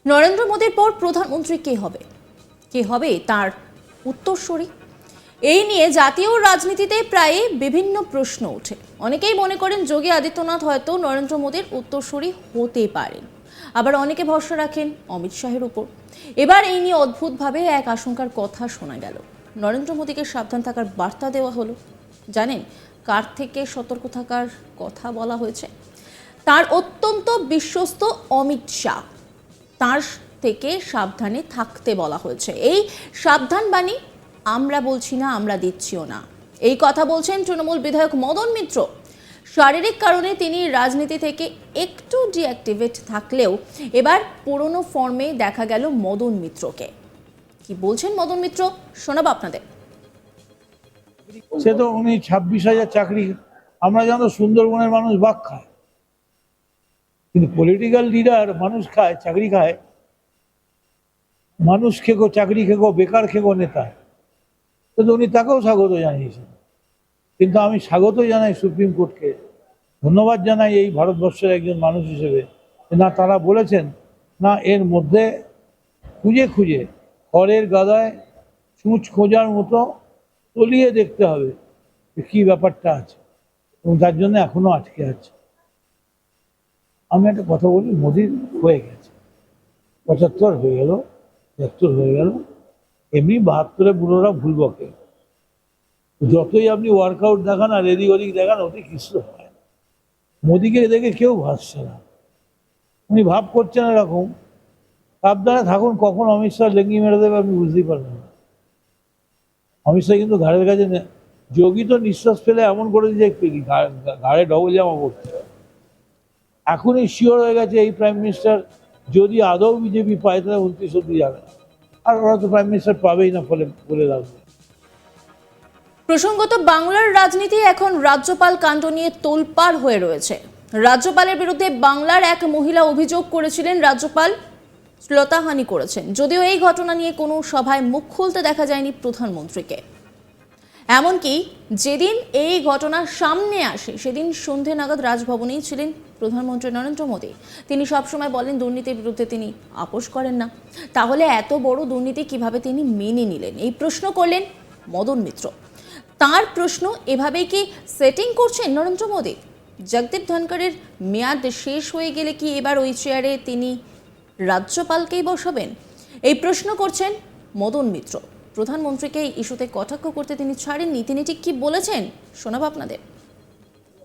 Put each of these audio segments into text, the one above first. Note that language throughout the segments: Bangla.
নরেন্দ্র মোদীর পর প্রধানমন্ত্রী কে হবে তার উত্তরসূরি? এই নিয়ে জাতীয় রাজনীতিতে প্রায় বিভিন্ন প্রশ্ন ওঠে। অনেকেই মনে করেন যোগী আদিত্যনাথ হয়তো নরেন্দ্র মোদীর উত্তরসূরি হতে পারেন, আবার অনেকে ভরসা রাখেন অমিত শাহের উপর। এবার এই নিয়ে অদ্ভুতভাবে এক আশঙ্কার কথা শোনা গেল। নরেন্দ্র মোদীকে সাবধান থাকার বার্তা দেওয়া হলো। জানেন কার থেকে সতর্ক থাকার কথা বলা হয়েছে? তার অত্যন্ত বিশ্বস্ত অমিত শাহ, তার থেকে সাবধানে থাকতে বলা হয়েছে। এই সাবধান বাণী আমরা বলছি না, আমরা দিচ্ছিও না, এই কথা বলছেন তৃণমূল বিধায়ক মদন মিত্র। শারীরিক কারণে তিনি রাজনীতি থেকে একটু ডিঅ্যাক্টিভেট থাকলেও এবার পুরনো ফর্মে দেখা গেল মদন মিত্রকে। কি বলছেন মদন মিত্র শোনাবো আপনাদের। সে তো উনি 26,000 চাকরি, আমরা জানো সুন্দরবনের মানুষ বাঘ খায়, কিন্তু পলিটিক্যাল লিডার মানুষ খায়, চাকরি খায়। মানুষ খেকো, চাকরি খেকো, বেকার খেকো নেতা, তো উনি তাকেও স্বাগত জানিয়েছেন। কিন্তু আমি স্বাগত জানাই সুপ্রিম কোর্টকে, ধন্যবাদ জানাই এই ভারতবর্ষের একজন মানুষ হিসেবে, না তারা বলেছেন না এর মধ্যে খুঁজে খুঁজে খড়ের গাদায় ছুঁচ খোঁজার মতো তলিয়ে দেখতে হবে কি ব্যাপারটা আছে, এবং তার জন্য এখনো আটকে আছে। আমি একটা কথা বলি, মোদির হয়ে গেছে 75 হয়ে গেল, 73 হয়ে গেল, এমনি 72-এ বুড়োরা ভুল বকে। যতই আপনি ওয়ার্কআউট দেখান আর এদিক ওদিক দেখান, ওতে কিছু হয় না। মোদিকে দেখে কেউ ভাসছে না, উনি ভাব করছেন এরকম। সাবধানে থাকুন, কখন অমিত শাহ লেঙ্গি মেরে দেবে আপনি বুঝতেই পারবেন না। অমিত শাহ কিন্তু ঘাড়ের কাছে যোগী তো নিঃশ্বাস ফেলে এমন করে যে ঘাড়ে ডবল জামা পড়ছে। এখনই শিওর হয়ে গেছে এই প্রাইম মিনিস্টার যদি আদৌ বিজেপি পায় তাহলে 29 অব্দি যাবে না, আর ওরা তো প্রাইম মিনিস্টার পাবেই না, ফলে বলে রাখবে। প্রসঙ্গত বাংলার রাজনীতি এখন রাজ্যপাল কাণ্ড নিয়ে তোলপাড় হয়ে রয়েছে। রাজ্যপালের বিরুদ্ধে বাংলার এক মহিলা অভিযোগ করেছিলেন রাজ্যপাল শ্লীলতাহানি করেছেন। যদিও এই ঘটনা নিয়ে কোনো সভায় মুখ খুলতে দেখা যায়নি প্রধানমন্ত্রীকে। এমনকি যেদিন এই ঘটনা সামনে আসে সেদিন সন্ধে নাগাদ রাজভবনেই ছিলেন প্রধানমন্ত্রী নরেন্দ্র মোদী। তিনি সবসময় বলেন দুর্নীতির বিরুদ্ধে তিনি আপোষ করেন না। তাহলে এত বড় দুর্নীতি কিভাবে তিনি মেনে নিলেন, এই প্রশ্ন করলেন মদন মিত্র। তার প্রশ্ন, এভাবেই কি সেটিং করছেন নরেন্দ্র মোদী? জগদীপ ধনকরের মেয়াদ শেষ হয়ে গেলে কি এবার ওই চেয়ারে তিনি রাজ্যপালকেই বসাবেন? এই প্রশ্ন করছেন মদন মিত্র। প্রধানমন্ত্রীকে এই ইস্যুতে কটাক্ষ করতে তিনি ছাড়েননি। তিনি ঠিক কি বলেছেন শোনাবো আপনাদের।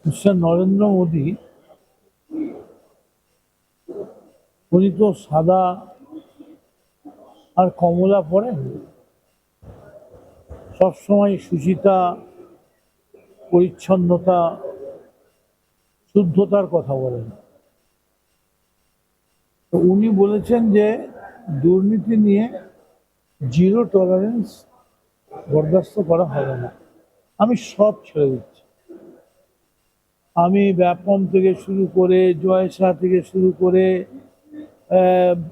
মিস্টার নরেন্দ্র মোদী, উনি তো সাদা আর কমলা পরেন, সবসময় সুচিতা, পরিচ্ছন্নতা, শুদ্ধতার কথা বলেন। তো উনি বলেছেন যে দুর্নীতি নিয়ে জিরো টলারেন্স বরদাস্ত করা হবে না। আমি সব ছেড়ে দিচ্ছি, আমি ব্যাপন থেকে শুরু করে জয়সা থেকে শুরু করে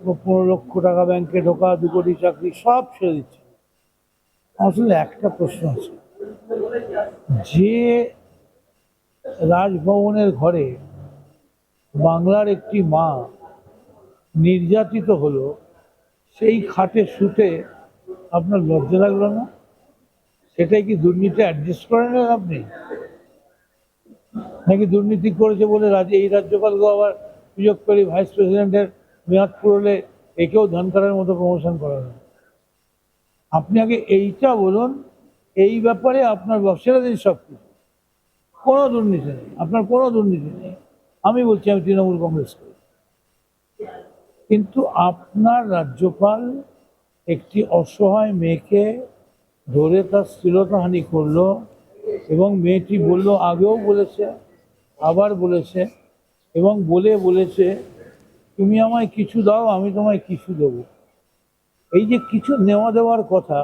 15 লক্ষ টাকা ব্যাংকে ঢোকা, 2 কোটি চাকরি, সব ছেড়ে দিচ্ছি। আসলে একটা প্রশ্ন আছে, যে রাজভবনের ঘরে বাংলার একটি মা নির্যাতিত হলো, সেই খাটে শুতে আপনার লজ্জা লাগলো না? সেটাই কি দুর্নীতি অ্যাডজাস্ট করেন আপনি? নাকি দুর্নীতি করেছে বলে এই রাজ্যপালকে আবার সুযোগ করে ভাইস প্রেসিডেন্টের মেয়াদ পুরোলে একেও ধনকরের মতো প্রমোশন করানো? আপনি আগে এইটা বলুন, এই ব্যাপারে আপনার ব্যবসাটা দিন, সব কিছু, কোনো দুর্নীতি নেই, আপনার কোনো দুর্নীতি নেই। আমি বলছি আমি তৃণমূল কংগ্রেস করি, কিন্তু আপনার রাজ্যপাল একটি অসহায় মেয়েকে ধরে তার শ্লীলতাহানি করলো, এবং মেয়েটি বলল, আগেও বলেছে, আবার বলেছে, এবং বলেছে তুমি আমায় কিছু দাও আমি তোমায় কিছু দেবো। এই যে কিছু নেওয়া দেওয়ার কথা,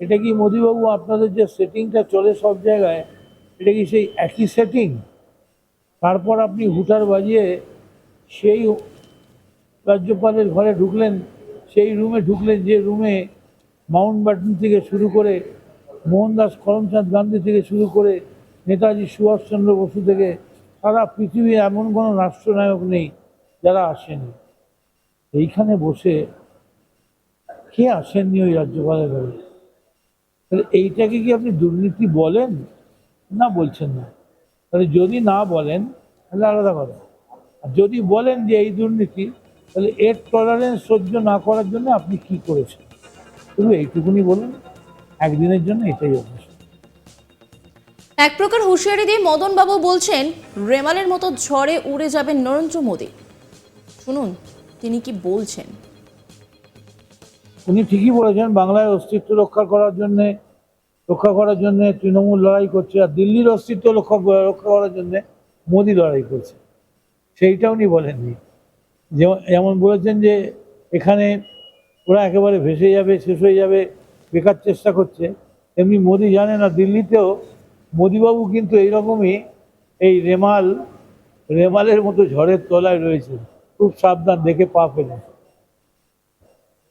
এটা কি মোদীবাবু আপনাদের যে সেটিংটা চলে সব জায়গায়, এটা কি সেই একই সেটিং? তারপর আপনি হুটার বাজিয়ে সেই রাজ্যপালের ঘরে ঢুকলেন, সেই রুমে ঢুকলেন যে রুমে মাউন্ট ব্যাটেন থেকে শুরু করে মোহনদাস করমচাঁদ গান্ধী থেকে শুরু করে নেতাজি সুভাষচন্দ্র বসু থেকে সারা পৃথিবীর এমন কোনো রাষ্ট্রনায়ক নেই যারা আসেনি। এইখানে বসে কে আসেননি ওই রাজ্যপালের ঘরে? তাহলে এইটাকে কি আপনি দুর্নীতি বলেন না বলছেন না? তাহলে যদি না বলেন তাহলে আলাদা কথা, আর যদি বলেন যে এই দুর্নীতি, তাহলে এর টলারেন্স সহ্য না করার জন্য আপনি কি করেছেন শুধু এইটুকুনি বলুন, একদিনের জন্য এটাই যথেষ্ট। এক প্রকার হুঁশিয়ারি দিয়ে মদন বাবু বলছেন রেমালের মতো ঝড়ে উড়ে যাবেন নরেন্দ্র মোদী। শুনুন তিনি কি বলছেন। উনি ঠিকই বলেছেন, বাংলায় অস্তিত্ব রক্ষা করার জন্য তৃণমূল লড়াই করছে, আর দিল্লির অস্তিত্ব রক্ষা করার জন্য মোদী লড়াই করছে। সেইটা উনি বলেননি। যেমন বলেছেন যে এখানে ওরা একেবারে ভেসে যাবে, শেষ হয়ে যাবে, বেকার চেষ্টা করছে, এমনি মোদী জানে না দিল্লিতেও মোদীবাবু কিন্তু এইরকমই এই রেমালের মতো ঝড়ের তলায় রয়েছে। খুব সাবধান, দেখে পা ফেলে।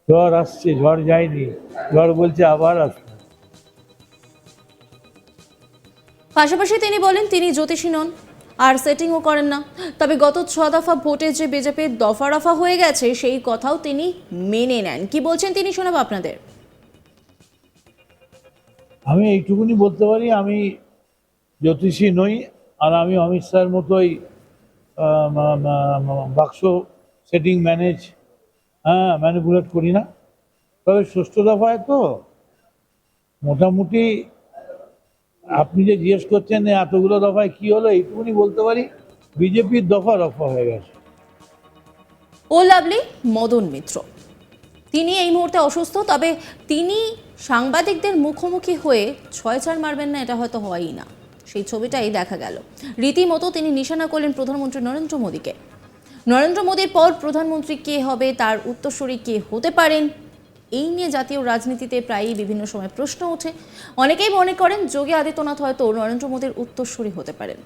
ঝড় আসছে, ঝড় যায়নি, ঝড় বলছে আবার আসবে। পাশাপাশি তিনি বলেন তিনি জ্যোতিষী নন আর সেটিংও করেন না, তবে গত 6 দফা ভোটে যে বিজেপির দফা রফা হয়ে গেছে সেই কথাও তিনি মেনে নেন। কি বলছেন তিনি শোনাবো আপনাদের। আমি এইটুকুনি বলতে পারি, আমি জ্যোতিষী নই, আর আমি অমিত শাহের মতোই বাক্স সেটিং ম্যানিপুলেট করি না। তবে 6 দফায় তো মোটামুটি আপনি যে জিজ্ঞেস করছেন এতগুলো দফায় কি হলো, এইটুকুনি বলতে পারি বিজেপির দফা রফা হয়ে গেছে। ও লাভলি মদন মিত্র তিনি এই মুহূর্তে অসুস্থ, তবে তিনি সাংবাদিকদের মুখোমুখি হয়ে 6-4 মারবেন না এটা হয়তো হয়ই না, সেই ছবিটাই দেখা গেল। রীতিমতো তিনি নিশানা করলেন প্রধানমন্ত্রী নরেন্দ্র মোদীকে। নরেন্দ্র মোদীর পর প্রধানমন্ত্রী কে হবে, তার উত্তরসূরি কে হতে পারেন, এই নিয়ে জাতীয় রাজনীতিতে প্রায়ই বিভিন্ন সময় প্রশ্ন ওঠে। অনেকেই মনে করেন যোগী আদিত্যনাথ হয়তো নরেন্দ্র মোদীর উত্তরসূরি হতে পারেন,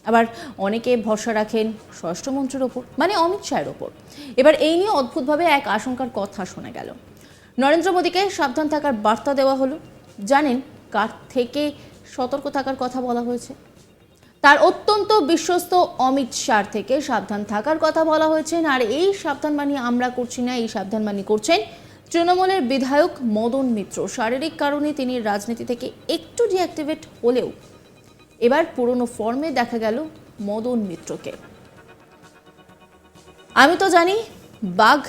আবার অনেকে ভরসা রাখেন স্বরাষ্ট্রমন্ত্রীর ওপর মানে অমিত শাহের ওপর। এবার এই নিয়ে অদ্ভুতভাবে এক আশঙ্কার কথা শোনা গেল। নরেন্দ্র মোদীকে সাবধান থাকার বার্তা দেওয়া হলো। জানেন কার থেকে সতর্ক থাকার কথা বলা হয়েছে? তার অত্যন্ত বিশ্বস্ত অমিত শাহ থেকে সাবধান থাকার কথা বলা হয়েছে। আর এই সাবধানবাণী আমরা করছি না, এই সাবধানবাণী করছেন তৃণমূলের বিধায়ক মদন মিত্র। শারীরিক কারণে তিনি রাজনীতি থেকে একটু ডিঅ্যাক্টিভেট হলেও এবার পুরনো ফর্মে দেখা গেল মদন মিত্রকে। আমি তো জানি বাঘ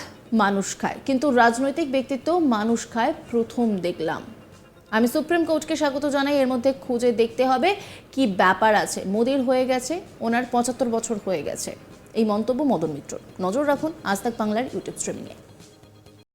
মানুষ খায়, কিন্তু রাজনৈতিক ব্যক্তিত্ব মানুষ খায় প্রথম দেখলাম। আমি সুপ্রিম কোর্টকে স্বাগত জানাই, এর মধ্যে খুঁজে দেখতে হবে কি ব্যাপার আছে। মোদির হয়ে গেছে, ওনার 75 বছর হয়ে গেছে, এই মন্তব্য মদন মিত্র। নজর রাখুন আজ তাক বাংলার ইউটিউব স্ট্রিমিংয়ে।